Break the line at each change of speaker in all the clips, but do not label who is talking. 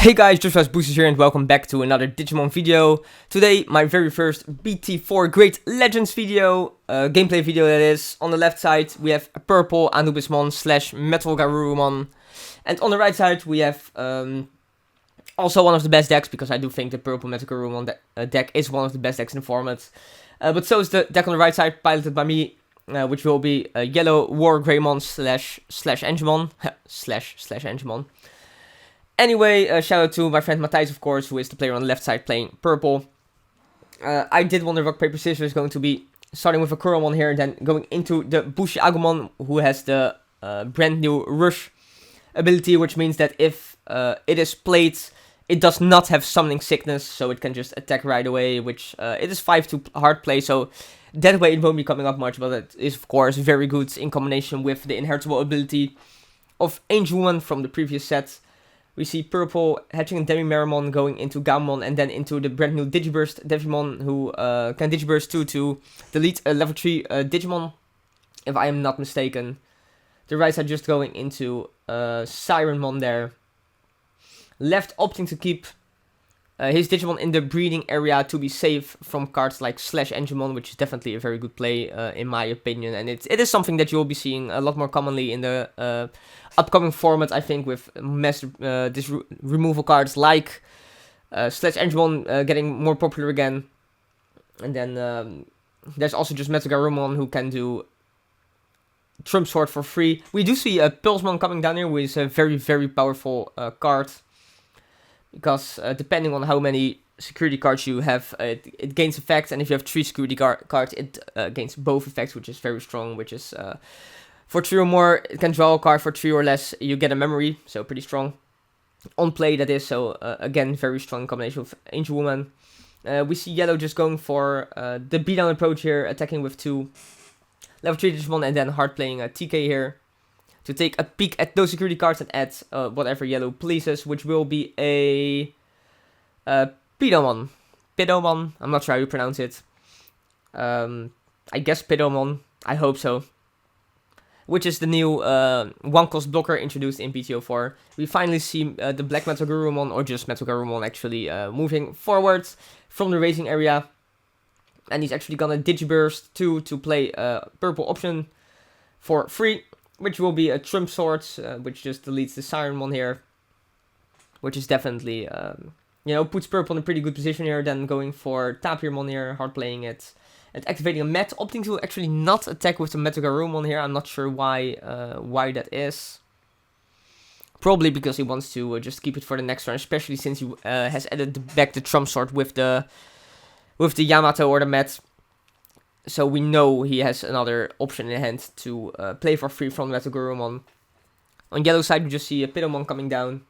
Hey guys, just Boosters here and welcome back to another Digimon video. Today, my very first BT-04 Great Legends video, gameplay video that is. On the left side, we have a purple Anubismon / Metalgarurumon. And on the right side, we have also one of the best decks, because I do think the purple Metalgarurumon deck is one of the best decks in the format. But so is the deck on the right side, piloted by me, which will be a yellow Wargreymon / SlashAngemon. /Angemon. Anyway, shout out to my friend Matthijs, of course, who is the player on the left side playing purple. I did want the rock, paper, scissors, going to be starting with a Kuromon here, then going into the BT-04, who has the brand new rush ability, which means that if it is played, it does not have summoning sickness, so it can just attack right away, which it is 5-2 hard play, so that way it won't be coming up much, but it is, of course, very good in combination with the inheritable ability of Angelwoman from the previous set. We see purple hatching a Demimeramon going into Gammon and then into the brand new Digiburst Devimon, who can Digiburst 2 to delete a level 3 Digimon, if I am not mistaken. The right side just going into Sirenmon there. Left opting to keep his Digimon in the breeding area to be safe from cards like /Angemon, which is definitely a very good play in my opinion. And it is something that you will be seeing a lot more commonly in the upcoming format, I think, with removal cards like /Angemon getting more popular again. And then there's also just Metalgarurumon, who can do Trump Sword for free. We do see a Pulsemon coming down here, which is a very, very powerful card. Because depending on how many security cards you have, it gains effects. And if you have 3 security cards, it gains both effects, which is very strong. Which is for 3 or more, it can draw a card. For 3 or less, you get a memory. So pretty strong. On play, that is. So again, very strong combination with Angelwoman. We see yellow just going for the beatdown approach here, attacking with 2 level 3 Digimon, and then hard playing a TK here to take a peek at those security cards and add whatever yellow pleases, which will be a Pidomon. Pidomon, I'm not sure how you pronounce it. I guess Pidomon, I hope so. Which is the new 1-cost blocker introduced in BT-04. We finally see the black Metalgarurumon, or just Metalgarurumon actually, moving forward from the racing area. And he's actually gonna Digiburst 2 to play a purple option for free, which will be a Trump Sword, which just deletes the Sirenmon here. Which is definitely, puts purple in a pretty good position here. Then going for Tapirmon here, hard playing it. And activating a Met, opting to actually not attack with the Metalgarurumon here. I'm not sure why that is. Probably because he wants to just keep it for the next turn, especially since he has added back the Trump Sword with the Yamato or the Met. So we know he has another option in hand to play for free from Metalgarurumon. On yellow side, we just see a Pidomon coming down.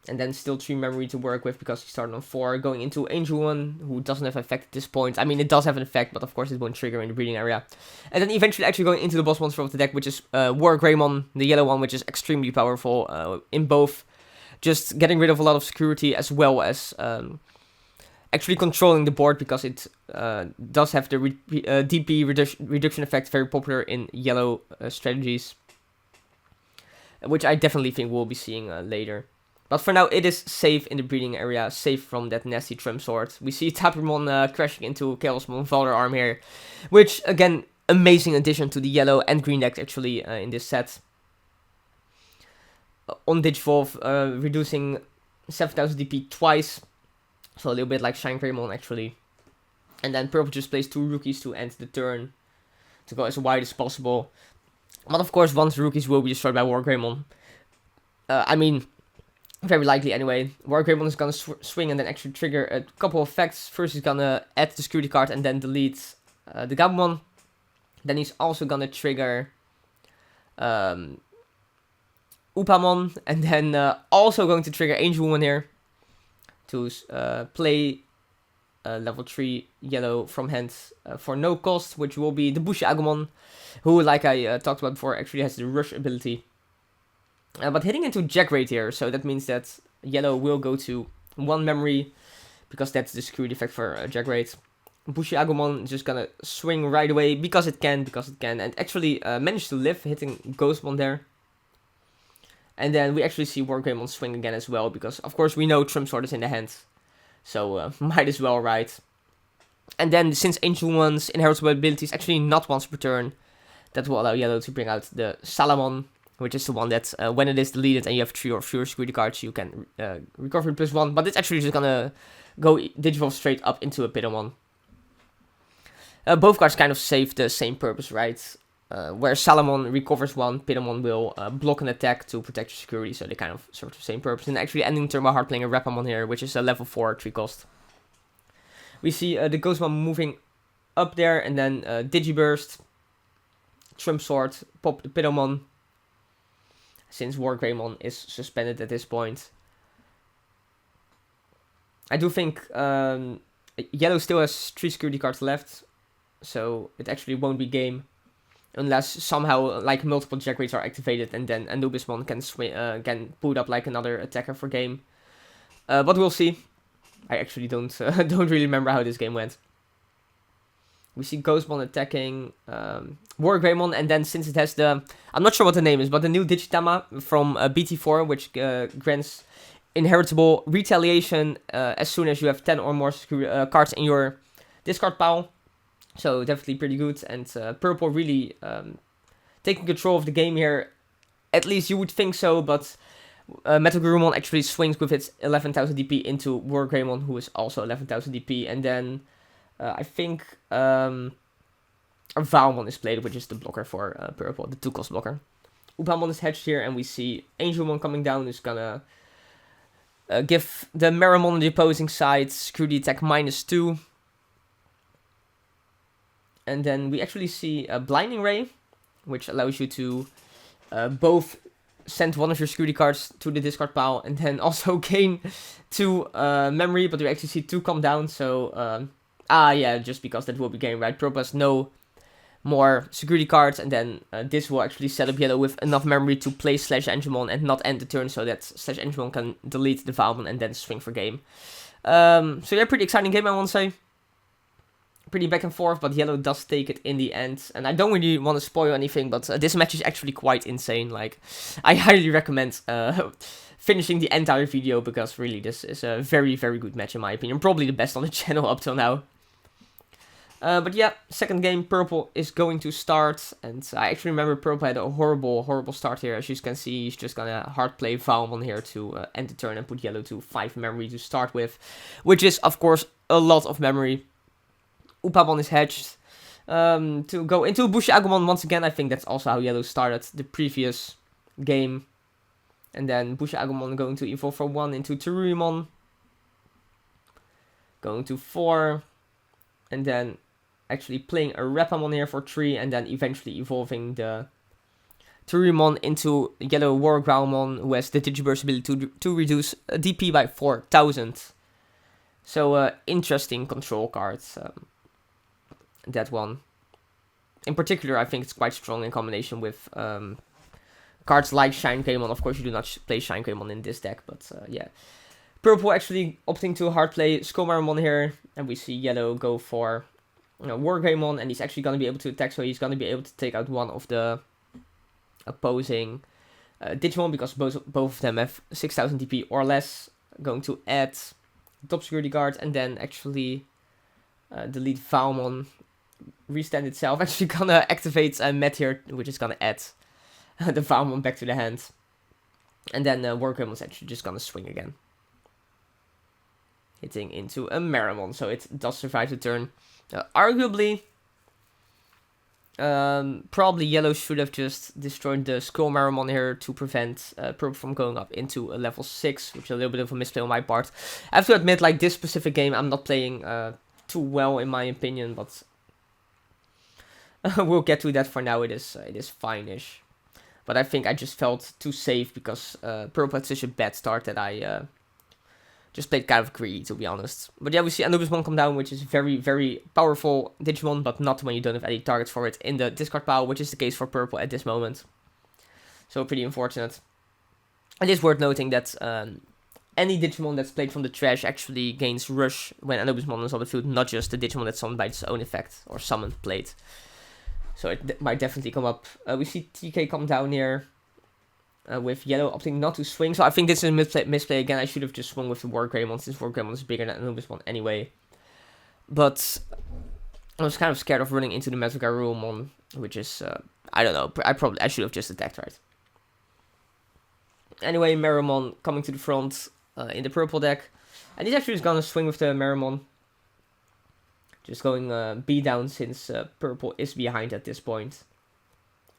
And then still 3 memory to work with, because he started on 4. Going into Angelwoman, who doesn't have effect at this point. I mean, it does have an effect, but of course it won't trigger in the breeding area. And then eventually actually going into the boss monster of the deck, which is Wargreymon, the yellow one, which is extremely powerful in both just getting rid of a lot of security, as well as actually controlling the board, because it does have the DP reduction effect, very popular in yellow strategies, which I definitely think we'll be seeing later. But for now, it is safe in the breeding area, safe from that nasty Trump Sword. We see Tapirmon crashing into Chaosmon Valorarm here, which, again, amazing addition to the yellow and green deck, actually, in this set. On Digivolve, reducing 7000 DP twice. So a little bit like Wargreymon, actually. And then purple just plays 2 rookies to end the turn, to go as wide as possible. But of course, once rookies will be destroyed by Wargreymon. Very likely anyway. Wargreymon is gonna swing and then actually trigger a couple of effects. First he's gonna add the security card and then delete the Gammon. Then he's also gonna trigger Upamon, and then also going to trigger Angelwoman here to play level 3 yellow from hand for no cost, which will be the BT-04, who, like I talked about before, actually has the rush ability. But hitting into Jack Raid here, so that means that yellow will go to 1 memory, because that's the security effect for Jack Raid. BT-04 is just gonna swing right away, because it can, and actually managed to live, hitting Ghostmon there. And then we actually see Wargreymon swing again as well, because of course we know Trump Sword is in the hand. So might as well, right? And then since Angelmon's inheritable ability is actually not once per turn, that will allow yellow to bring out the Salamon, which is the one that when it is deleted and you have 3 or fewer security cards, you can recover it +1. But it's actually just gonna go Digivolve straight up into a Pidomon. Both cards kind of save the same purpose, right? Where Salamon recovers 1, Pidomon will block an attack to protect your security, so they kind of serve the same purpose. And actually ending turn by hard playing a Rapamon here, which is a level 4 3 cost. We see the Ghostmon moving up there, and then Digiburst, Trump Sword, pop the Pidomon, since Wargreymon is suspended at this point. I do think yellow still has 3 security cards left, so it actually won't be game. Unless somehow like multiple Jack Rates are activated and then Anubismon can put up like another attacker for game. But we'll see. I actually don't really remember how this game went. We see Ghostmon attacking Wargreymon, and then since it has the, I'm not sure what the name is, but the new Digitama from BT-04, which grants inheritable retaliation as soon as you have 10 or more cards in your discard pile. So definitely pretty good, and purple really taking control of the game here. At least you would think so, but Metalgarurumon actually swings with its 11,000 DP into Wargreymon, who is also 11,000 DP, and then I think a Valmon is played, which is the blocker for purple, the 2-cost blocker. Upamon is hedged here, and we see Angelmon coming down, who's gonna give the Meramon on the opposing side security attack -2. And then we actually see a Blinding Ray, which allows you to both send one of your security cards to the discard pile and then also gain 2 memory, but we actually see 2 come down, so yeah, just because that will be game, right? Purple has no more security cards, and then this will actually set up yellow with enough memory to play SlashAngemon and not end the turn, so that SlashAngemon can delete the Valmon and then swing for game. So yeah, pretty exciting game, I want to say. Pretty back and forth, but yellow does take it in the end. And I don't really want to spoil anything, but this match is actually quite insane. Like, I highly recommend finishing the entire video, because really this is a very, very good match in my opinion. Probably the best on the channel up till now. But yeah, second game, purple is going to start. And I actually remember purple had a horrible, horrible start here. As you can see, he's just gonna hard play Valmon here to end the turn and put yellow to 5 memory to start with. Which is, of course, a lot of memory. Upamon is hedged to go into BT-04 once again. I think that's also how yellow started the previous game. And then BT-04 going to evolve for 1 into Tarurumon. Going to 4. And then actually playing a Rapamon here for 3. And then eventually evolving the Tarurumon into yellow Wargreymon, who has the Digiburst ability to reduce DP by 4,000. So interesting control cards. That one. In particular, I think it's quite strong in combination with cards like SlashAngemon. Of course, you do not play SlashAngemon in this deck, but yeah. Purple actually opting to hard play Skullmaramon here, and we see yellow go for Wargreymon, and he's actually going to be able to attack, so he's going to be able to take out one of the opposing Digimon, because both of them have 6,000 DP or less. Going to add top security guard, and then actually delete Valmon. Restand itself, actually gonna activate Met here, which is gonna add the Valmon back to the hand. And then Wargreymon is actually just gonna swing again. Hitting into a Meramon, so it does survive the turn. Arguably, probably yellow should have just destroyed the Skullmaramon here to prevent purple from going up into a level 6, which is a little bit of a misplay on my part. I have to admit, like, this specific game I'm not playing too well in my opinion, but we'll get to that. For now it is fine-ish. But I think I just felt too safe, because purple had such a bad start that I just played kind of greedy, to be honest. But yeah, we see Anubismon come down, which is very, very powerful Digimon, but not when you don't have any targets for it in the discard pile, which is the case for purple at this moment. So pretty unfortunate. It is worth noting that any Digimon that's played from the trash actually gains Rush when Anubismon is on the field, not just the Digimon that's summoned by its own effect or summoned played. So it might definitely come up. We see TK come down here. with yellow opting not to swing. So I think this is a misplay again. I should have just swung with the Wargreymon, since Wargreymon is bigger than Anubismon anyway. But I was kind of scared of running into the Metalgarurumon, which is, I don't know, I should have just attacked, right? Anyway, Metalgarurumon coming to the front in the purple deck. And he's actually just gonna swing with the Metalgarurumon. Just going B down, since purple is behind at this point.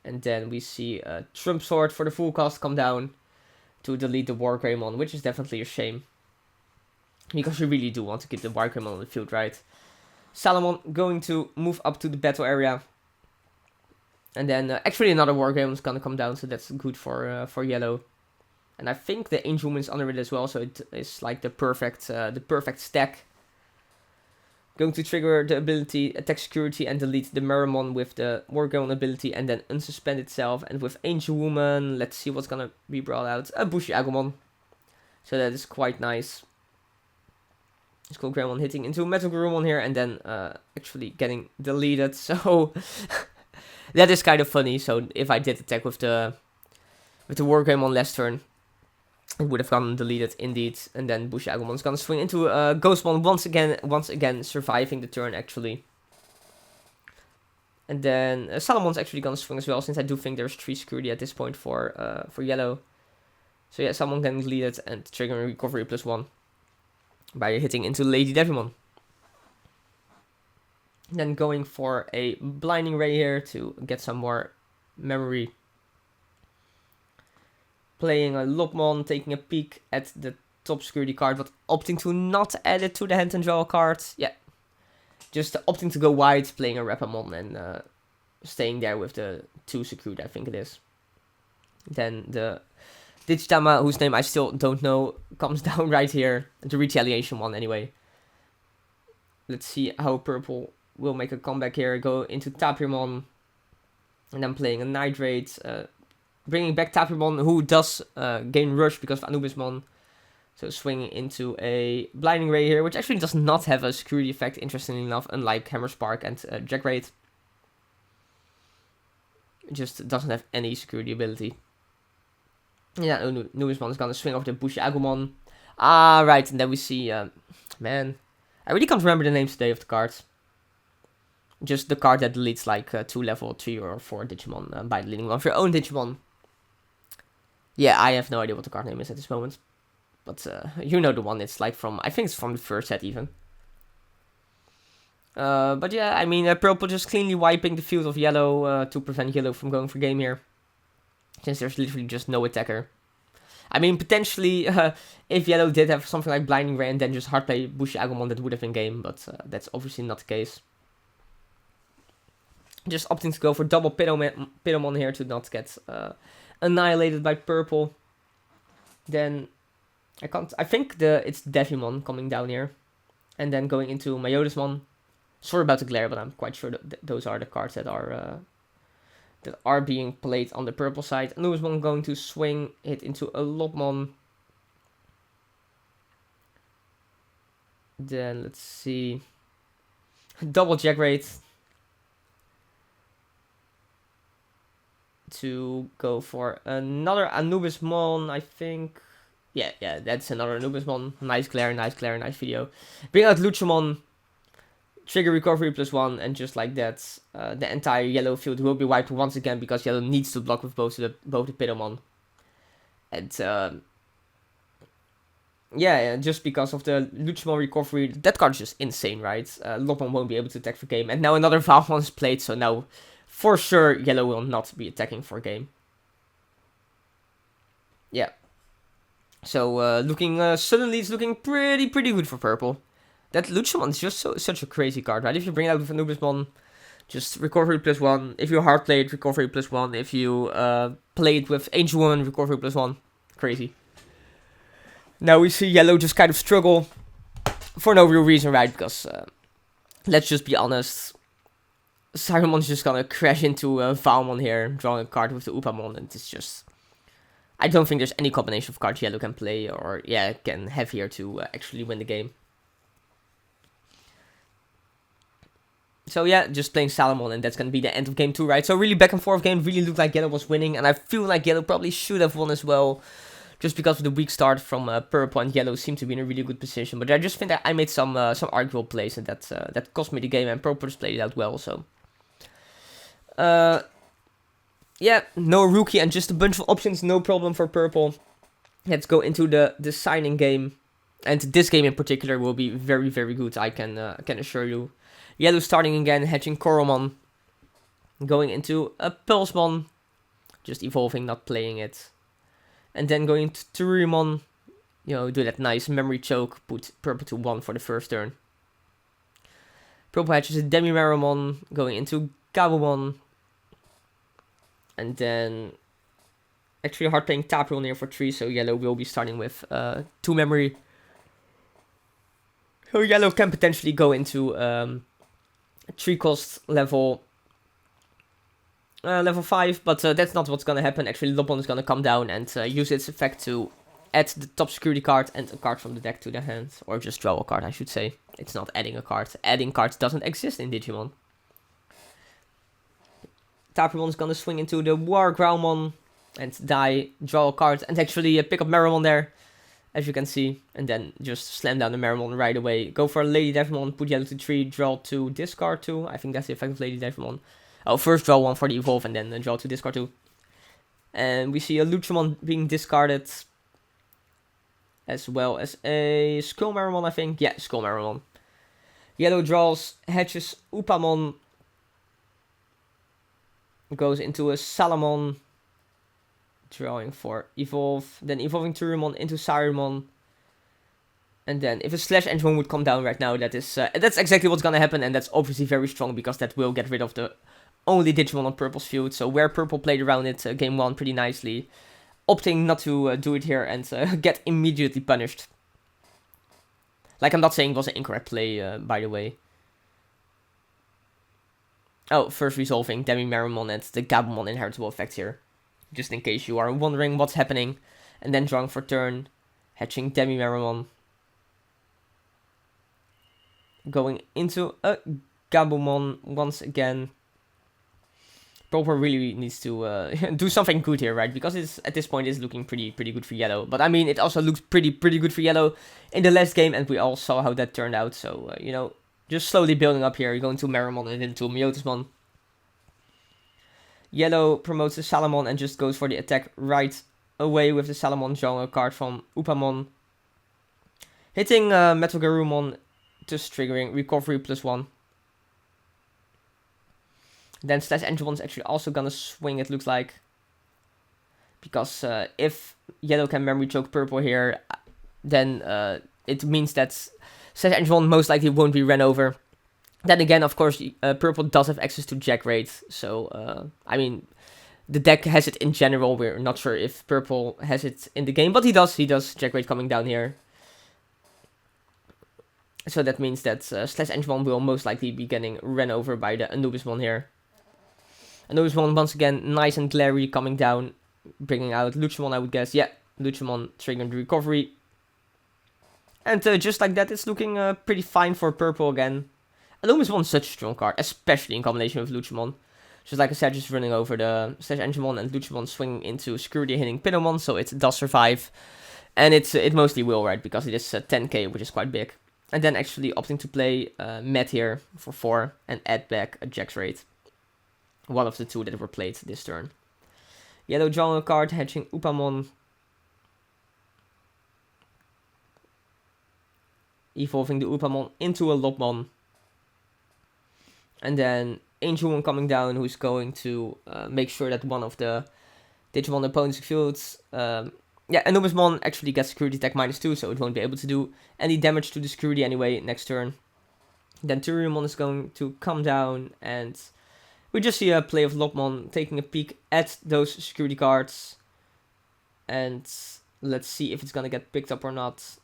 And then we see Trump Sword for the full cost come down to delete the Wargreymon, which is definitely a shame. Because you really do want to get the Wargreymon on the field, right? Salomon going to move up to the battle area. And then actually another Wargreymon is gonna come down, so that's good for yellow. And I think the Angelwoman is under it as well, so it is like the perfect stack. Going to trigger the ability Attack Security and delete the Metalgarurumon with the Wargreymon ability and then unsuspend itself. And with Angelwoman, let's see what's gonna be brought out. A Bushy Agumon. So that is quite nice. Skull Greymon hitting into Metalgarurumon here and then actually getting deleted. So that is kind of funny. So if I did attack with the Wargreymon last turn, it would have gotten deleted indeed. And then Bushy Agumon is gonna swing into Ghostmon once again surviving the turn actually. And then Salomon's actually gonna swing as well, since I do think there's 3 security at this point for yellow. So yeah, Salomon getting deleted and triggering recovery +1 by hitting into Lady Digimon. Then going for a Blinding Ray here to get some more memory. Playing a Lopmon, taking a peek at the top security card, but opting to not add it to the hand and draw a card. Yeah, just opting to go wide, playing a Rapamon and staying there with the 2 security, I think it is. Then the Digitama, whose name I still don't know, comes down right here. The retaliation one anyway. Let's see how purple will make a comeback here. Go into Tapirmon. And then playing a Nitrate. Bringing back Tapirmon, who does gain Rush because of Anubismon. So swinging into a Blinding Ray here, which actually does not have a security effect, interestingly enough, unlike Hammer Spark and Jackraid. It just doesn't have any security ability. Yeah, Anubismon is gonna swing over the Bushy Agumon. Ah, right, and then we see, man, I really can't remember the names today of the cards. Just the card that deletes like 2 level 3 or 4 Digimon by deleting one of your own Digimon. Yeah, I have no idea what the card name is at this moment. But you know the one, it's like from, I think it's from the first set even. But yeah, I mean, purple just cleanly wiping the field of yellow to prevent yellow from going for game here. Since there's literally just no attacker. I mean, potentially, if yellow did have something like Blinding Ray and then just hard play Bushy Agumon, that would have been game, but that's obviously not the case. Just opting to go for double Pidomon here to not get annihilated by purple. Then I think it's Devimon coming down here. And then going into Myodismon. Sorry about the glare, but I'm quite sure that those are the cards that are being played on the purple side. Anubismon going to swing, hit into a Lopmon. Then let's see. Double Jackraid. To go for another Anubismon, I think. Yeah, that's another Anubismon. Nice glare, nice video. Bring out Luchamon. Trigger recovery +1, and just like that, the entire yellow field will be wiped once again because yellow needs to block with both the Pidomon. And yeah, just because of the Luchamon recovery, that card is just insane, right? Lopmon won't be able to attack for game, and now another Valmon is played, so now for sure yellow will not be attacking for game. Yeah. So suddenly it's looking pretty good for purple. That Luchamon is just such a crazy card, right? If you bring it out with Anubismon, just recovery +1. If you hard play it, recovery +1. If you play it with Angelwoman, recovery +1. Crazy. Now we see yellow just kind of struggle for no real reason, right? Because let's just be honest, Cybermon's just gonna crash into Valmon here, drawing a card with the Upamon, and it's just, I don't think there's any combination of cards yellow can play or can have here to actually win the game. So yeah, just playing Salamon, and that's gonna be the end of game 2, right? So really back and forth game, really looked like Yellow was winning, and I feel like Yellow probably should have won as well, just because of the weak start from Purple, and Yellow seemed to be in a really good position. But I just think that I made some arguable plays, and that cost me the game, and Purple just played it out well, so... yeah, no rookie and just a bunch of options, no problem for Purple. Let's go into the signing game. And this game in particular will be very, very good, I can assure you. Yellow starting again, hatching Coromon. Going into a Pulsemon. Just evolving, not playing it. And then going to Turumon. You know, do that nice memory choke. Put Purple to 1 for the first turn. Purple hatches a Demimarumon. Going into Gabumon. And then... actually hard playing Taproon here for 3. So Yellow will be starting with 2 memory. So Yellow can potentially go into 3 cost level 5, but that's not what's gonna happen. Actually, Lopon is gonna come down and use its effect to add the top security card and a card from the deck to the hand, or just draw a card, I should say. It's not adding a card. Adding cards doesn't exist in Digimon. Taproon is gonna swing into the Wargreymon and die, draw a card, and actually pick up Marumon there, as you can see, and then just slam down the Marumon right away. Go for a Lady Devimon, put Yellow to 3, draw 2, discard 2. I think that's the effect of Lady Devimon. Oh, first draw 1 for the evolve, and then draw 2, discard 2. And we see a Luchamon being discarded, as well as a Skull Marumon, I think. Yeah, Skull Marumon. Yellow draws, hatches Upamon, goes into a Salamon, drawing for evolve, then evolving Turumon into Sirumon, and then if a SlashAngemon would come down right now, that's exactly what's gonna happen, and that's obviously very strong because that will get rid of the only Digimon on Purple's field. So where Purple played around it game 1 pretty nicely, opting not to do it here and get immediately punished. Like, I'm not saying it was an incorrect play, by the way. Oh, first resolving Demimarumon and the Gabumon inheritable effect here, just in case you are wondering what's happening. And then drawing for turn, hatching Demimarumon, going into a Gabumon once again. Purple really needs to do something good here, right? Because it's at this point it's looking pretty good for Yellow. But I mean, it also looks pretty good for Yellow in the last game, and we all saw how that turned out. So you know, just slowly building up here. You're going to Marumon and into Myotismon. Yellow promotes the Salamon and just goes for the attack right away with the Salamon, drawing a card from Upamon. Hitting Metalgarurumon, just triggering recovery +1. Then SlashAngemon is actually also gonna swing, it looks like. Because if Yellow can memory choke Purple here, then it means that SlashAngemon most likely won't be ran over. Then again, of course, Purple does have access to Jack Raid, so, I mean, the deck has it in general. We're not sure if Purple has it in the game, but he does Jack Raid coming down here. So that means that SlashAngemon will most likely be getting ran over by the Anubismon here. Anubismon once again, nice and glary, coming down, bringing out Luchamon, I would guess. Yeah, Luchamon triggering the recovery. And just like that, it's looking pretty fine for Purple again. Anubismon is such a strong card, especially in combination with Luchamon. Just like I said, just running over the SlashAngemon and Luchamon swinging into security hitting Pinomon, so it does survive. And it mostly will, right, because it is 10k, which is quite big. And then actually opting to play Met here for 4 and add back a Jax Raid. One of the 2 that were played this turn. Yellow drawing a card, hatching Upamon. Evolving the Upamon into a Lopmon. And then Angelmon coming down, who's going to make sure that one of the Digimon opponent's fields... yeah, Anubismon actually gets security attack -2, so it won't be able to do any damage to the security anyway next turn. Then Turumon is going to come down, and we just see a play of Lopmon taking a peek at those security cards. And let's see if it's gonna get picked up or not.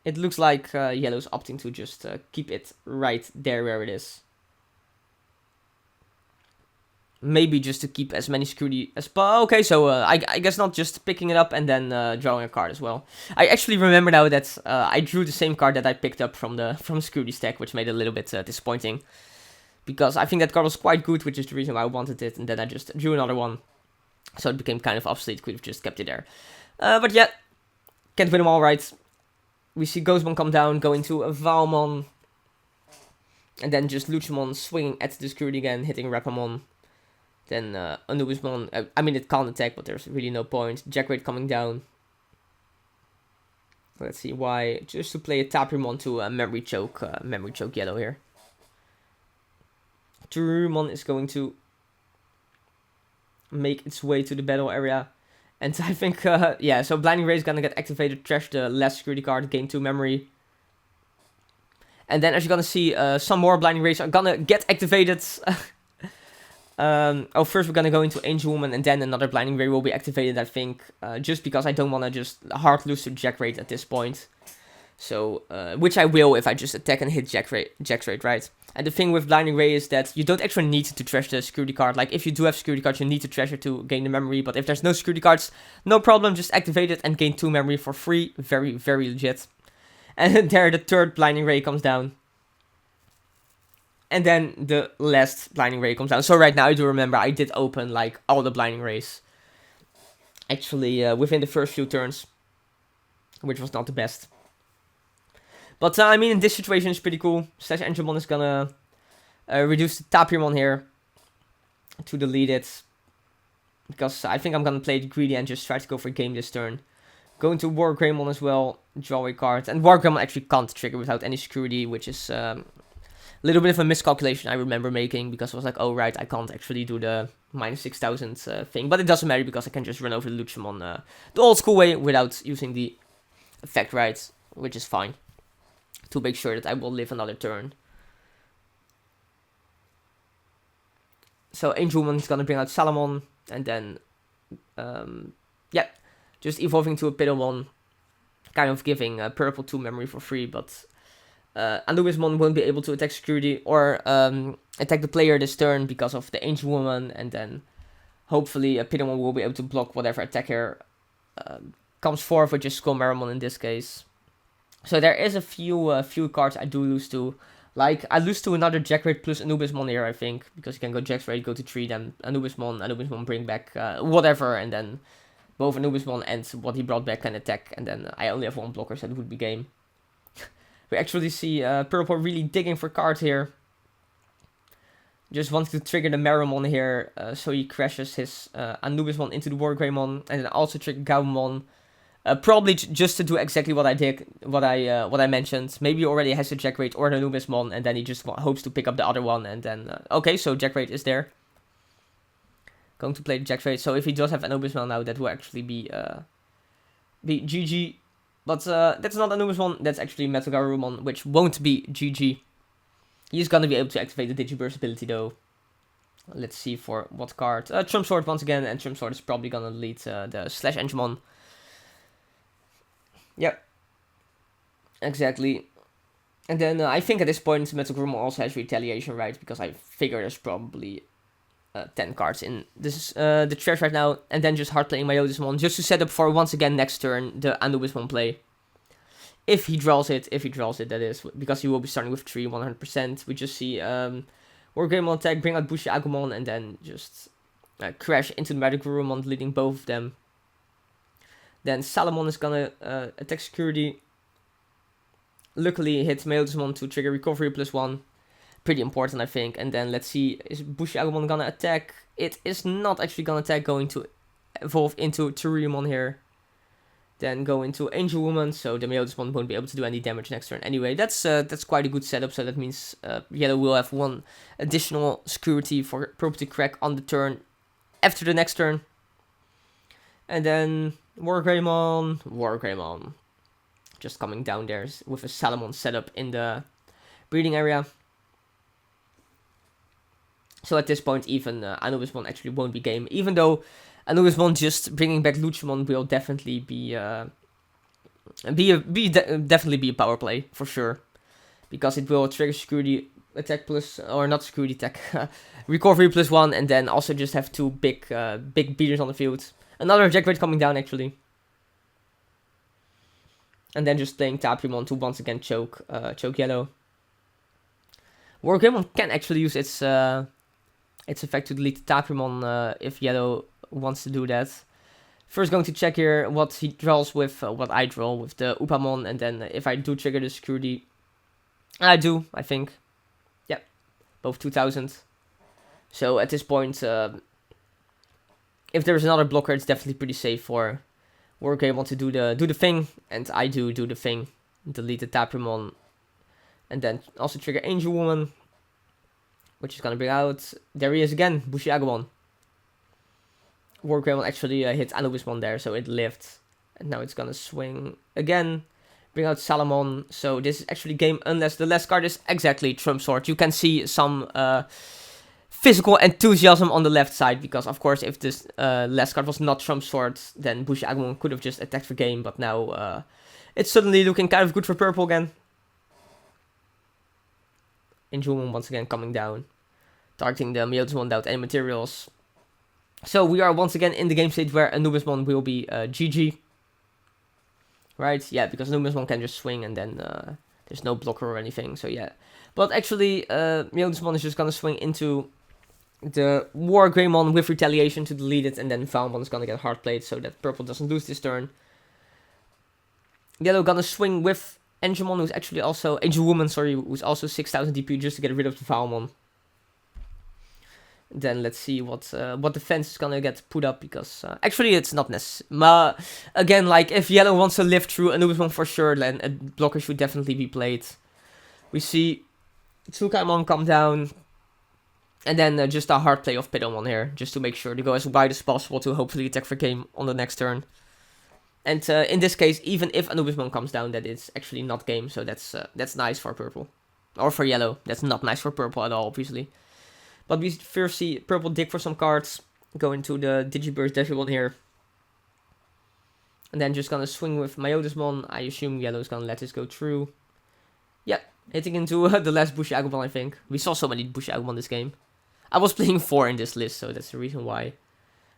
It looks like Yellow's opting to just keep it right there where it is. maybe just to keep as many security as possible. Okay, so I guess not just picking it up and then drawing a card as well. I actually remember now that I drew the same card that I picked up from the security stack, which made it a little bit disappointing. Because I think that card was quite good, which is the reason why I wanted it, and then I just drew another one. So it became kind of obsolete, could have just kept it there. But yeah, can't win them all, right? We see Ghostmon come down, go into a Valmon. And then just Luchamon swinging at the security again, hitting Rapamon. Then Anubismon, I mean it can't attack, but there's really no point. Jackraid coming down. Let's see why, just to play a Tapirmon to a Memory Choke yellow here. Garurumon is going to make its way to the battle area. And I think, yeah, so Blinding Ray is gonna get activated, trash the last security card, gain 2 memory. And then as you're gonna see, some more Blinding Rays are gonna get activated. First we're gonna go into Angelwoman, and then another Blinding Ray will be activated, I think. Just because I don't wanna just hard lose to Jackraid at this point. So, which I will if I just attack and hit Jackraid, right? And the thing with Blinding Ray is that you don't actually need to trash the security card. Like, if you do have security cards, you need to trash it to gain the memory. But if there's no security cards, no problem, just activate it and gain 2 memory for free. Very, very legit. And there the third Blinding Ray comes down. And then the last Blinding Ray comes down. So right now I do remember I did open like all the Blinding Rays. Actually, within the first few turns. Which was not the best. But I mean, in this situation it's pretty cool. SlashAngemon is gonna reduce the Tapirmon here to delete it. Because I think I'm gonna play it greedy and just try to go for game this turn. Go into Wargreymon as well, draw a card. And Wargreymon actually can't trigger without any security, which is a little bit of a miscalculation I remember making. Because I was like, oh right, I can't actually do the minus 6,000 thing. But it doesn't matter because I can just run over the Luchamon the old school way without using the effect, right? Which is fine. To make sure that I will live another turn. So Angelwoman is gonna bring out Salamon, and then yeah, just evolving to a Pidamon, kind of giving purple 2 memory for free, but Anubismon won't be able to attack security or attack the player this turn because of the Angelwoman, and then hopefully a Pidamon will be able to block whatever attack here comes forth, which is Skullmaramon in this case. So there is a few cards I do lose to. Like, I lose to another Jackraid plus Anubismon here, I think. Because you can go Jackraid, go to 3, then Anubismon bring back whatever. And then both Anubismon and what he brought back can attack. And then I only have 1 blocker, so it would be game. We actually see Purple really digging for cards here. Just wants to trigger the Maramon here. So he crashes his Anubismon into the Wargreymon. And then also trigger Gabumon. Probably just to do exactly what I did, what I mentioned. Maybe he already has a Jackraid or an Anubismon, and then he just hopes to pick up the other one, and then okay, so Jackraid is there. Going to play the Jackraid. So if he does have Anubismon now, that will actually be GG. But that's not Anubismon. That's actually Metalgarurumon, which won't be GG. He's gonna be able to activate the Digiburst ability though. Let's see for what card. Trump Sword once again, and Trump Sword is probably gonna lead the SlashAngemon. Yep. Exactly. And then I think at this point Metalgarurumon also has Retaliation, right? Because I figure there's probably 10 cards in this the trash right now. And then just hard playing my Anubismon just to set up for once again next turn the Anubismon play. If he draws it, that is. Because he will be starting with 3, 100%. We just see Wargreymon attack, bring out Bushi Agumon, and then just crash into the Metalgarurumon, leading both of them. Then Salamon is gonna attack security. Luckily hits Metalgarurumon to trigger recovery +1. Pretty important, I think. And then let's see, is Bushi Agumon gonna attack? It is not actually gonna attack, going to evolve into Tyrumon here. Then go into Angelwoman, so the Metalgarurumon won't be able to do any damage next turn. Anyway, that's quite a good setup, so that means Yellow will have 1 additional security for purple to crack on the turn after the next turn. And then Wargreymon. Just coming down there with a Salamon setup in the breeding area. So at this point, even Anubismon actually won't be game. Even though Anubismon just bringing back Luchamon will definitely definitely be a power play, for sure. Because it will trigger security attack plus, or not security attack, recovery +1, and then also just have 2 big beaters on the field. Another Jack Rate coming down actually. And then just playing Taprimon to once again choke yellow. Wargreymon can actually use its effect to delete Taprimon if yellow wants to do that. First going to check here what he draws with, what I draw with the Upamon, and then if I do trigger the security. I do, I think. Yep, both 2000. So at this point, if there's another blocker, it's definitely pretty safe for Wargreymon to do the thing, and I do the thing, delete the Taprimon, and then also trigger Angel Woman, which is gonna bring out. There he is again, Bushiagumon. Wargreymon actually hit Anubismon there, so it lived, and now it's gonna swing again, bring out Salamon. So this is actually game unless the last card is exactly Trump Sword. You can see some physical enthusiasm on the left side, because of course if this last card was not Trump Sword, then Bushiagumon could have just attacked for game, but now it's suddenly looking kind of good for purple again. Anubismon once again coming down, targeting the Meowthmon without any materials. So we are once again in the game state where Anubismon will be GG. Right? Yeah, because Anubismon can just swing and then there's no blocker or anything, so yeah. But actually, Meowthmon is just gonna swing into the Wargreymon with Retaliation to delete it, and then Valmon is gonna get hard played so that purple doesn't lose this turn. Yellow gonna swing with Angemon, who's actually also Angel Woman, sorry, who's also 6000 DP just to get rid of the Valmon. Then let's see what defense is gonna get put up, because actually it's not necessary. Again, like if yellow wants to live through Anubismon for sure, then a blocker should definitely be played. We see Tsukaimon come down, and then just a hard play of Pidomon here, just to make sure to go as wide as possible to hopefully attack for game on the next turn. And in this case, even if Anubismon comes down, that it's actually not game, so that's nice for purple. Or for yellow, that's not nice for purple at all, obviously. But we first see purple dig for some cards, go into the Digiburst Digimon here. And then just gonna swing with Meowthmon. I assume yellow is gonna let this go through. Yeah, hitting into the last Bushiagumon, I think. We saw so many Bushiagumon this game. I was playing 4 in this list, so that's the reason why.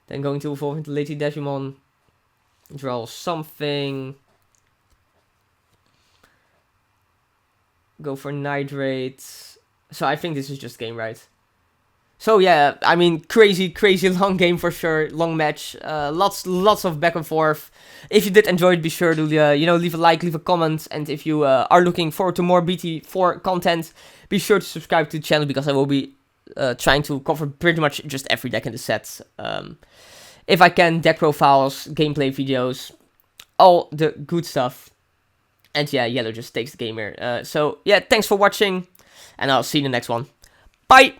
Then going to evolve into Lady Digimon. Draw something. Go for Nitrate. So I think this is just game, right? So yeah, I mean, crazy long game for sure, long match, lots of back and forth. If you did enjoy it, be sure to leave a like, leave a comment, and if you are looking forward to more BT-04 content, be sure to subscribe to the channel, because I will be trying to cover pretty much just every deck in the set. If I can, deck profiles, gameplay videos, all the good stuff. And yeah, yellow just takes the game here. So yeah, thanks for watching, and I'll see you in the next one. Bye!